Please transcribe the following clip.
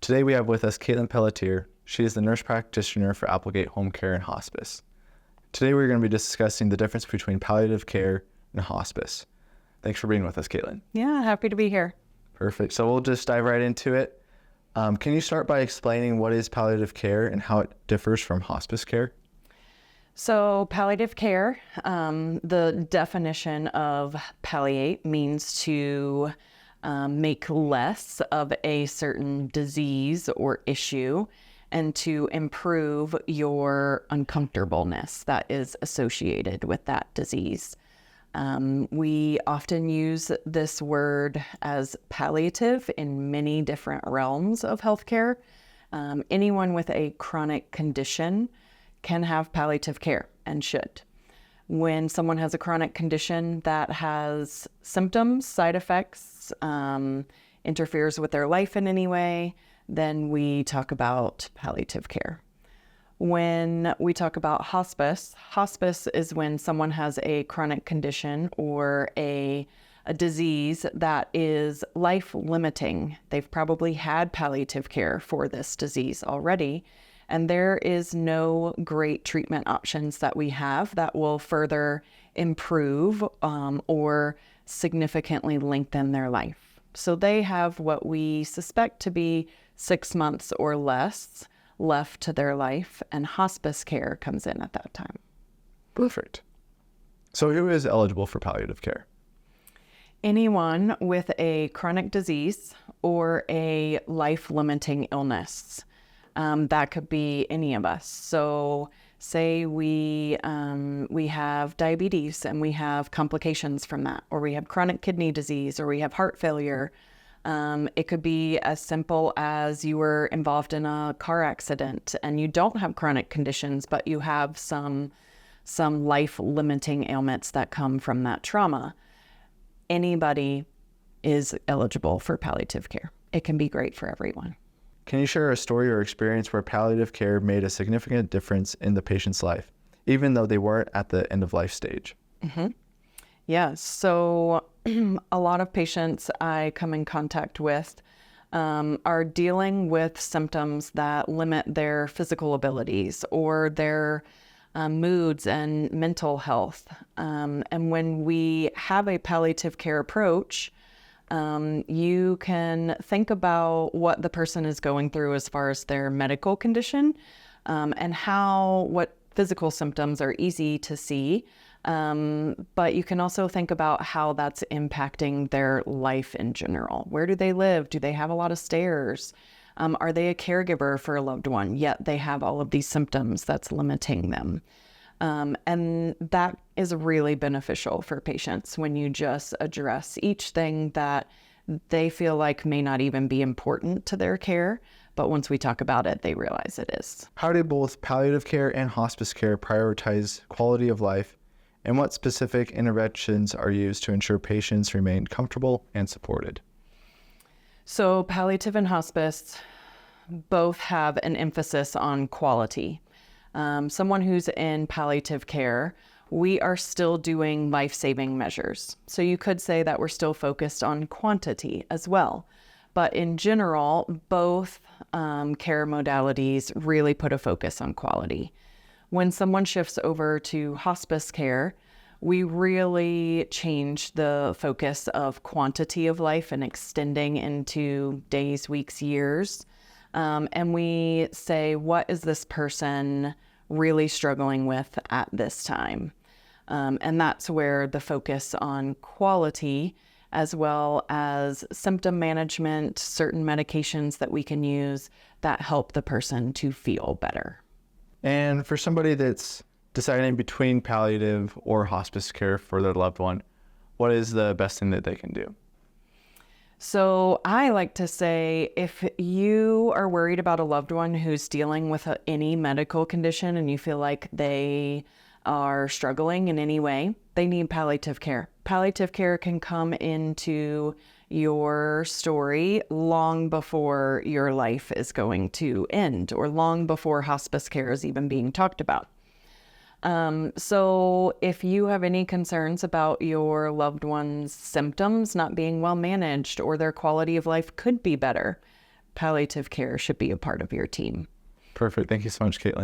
Today we have with us Kaitlyn Pellitier. She is the nurse practitioner for Applegate Homecare and Hospice. Today we're going to be discussing the difference between palliative care and hospice. Thanks for being with us, Kaitlyn. Yeah, happy to be here. Perfect. So we'll just dive right into it. Can you start by explaining what is palliative care and how it differs from hospice care? So palliative care, the definition of palliate means to make less of a certain disease or issue and to improve your uncomfortableness that is associated with that disease. We often use this word as palliative in many different realms of healthcare. Anyone with a chronic condition can have palliative care and should. When someone has a chronic condition that has symptoms, side effects, interferes with their life in any way, then we talk about palliative care. When we talk about hospice, hospice is when someone has a chronic condition or a disease that is life-limiting. They've probably had palliative care for this disease already, and there is no great treatment options that we have that will further improve or significantly lengthen their life. So they have what we suspect to be 6 months or less left to their life, and hospice care comes in at that time. Perfect. So who is eligible for palliative care? Anyone with a chronic disease or a life-limiting illness. That could be any of us. So say we have diabetes and we have complications from that, or we have chronic kidney disease, or we have heart failure. It could be as simple as you were involved in a car accident and you don't have chronic conditions, but you have some life-limiting ailments that come from that trauma. Anybody is eligible for palliative care. It can be great for everyone. Can you share a story or experience where palliative care made a significant difference in the patient's life, even though they weren't at the end of life stage? Mm-hmm. Yeah, so a lot of patients I come in contact with are dealing with symptoms that limit their physical abilities or their moods and mental health. And when we have a palliative care approach, you can think about what the person is going through as far as their medical condition and what physical symptoms are easy to see. But you can also think about how that's impacting their life in general. Where do they live? Do they have a lot of stairs? Are they a caregiver for a loved one, yet they have all of these symptoms that's limiting them? And that is really beneficial for patients when you just address each thing that they feel like may not even be important to their care, but once we talk about it, they realize it is. How do both palliative care and hospice care prioritize quality of life, and what specific interventions are used to ensure patients remain comfortable and supported? So palliative and hospice both have an emphasis on quality. Someone who's in palliative care, we are still doing life-saving measures. So you could say that we're still focused on quantity as well. But in general, both care modalities really put a focus on quality. When someone shifts over to hospice care, we really change the focus of quantity of life and extending into days, weeks, years. And we say, what is this person really struggling with at this time? And that's where the focus on quality, as well as symptom management, certain medications that we can use that help the person to feel better. And for somebody that's deciding between palliative or hospice care for their loved one, what is the best thing that they can do? So I like to say, if you are worried about a loved one who's dealing with any medical condition and you feel like they are struggling in any way, they need palliative care. Palliative care can come into your story long before your life is going to end, or long before hospice care is even being talked about. So if you have any concerns about your loved one's symptoms not being well managed or their quality of life could be better, palliative care should be a part of your team. Perfect. Thank you so much, Kaitlyn.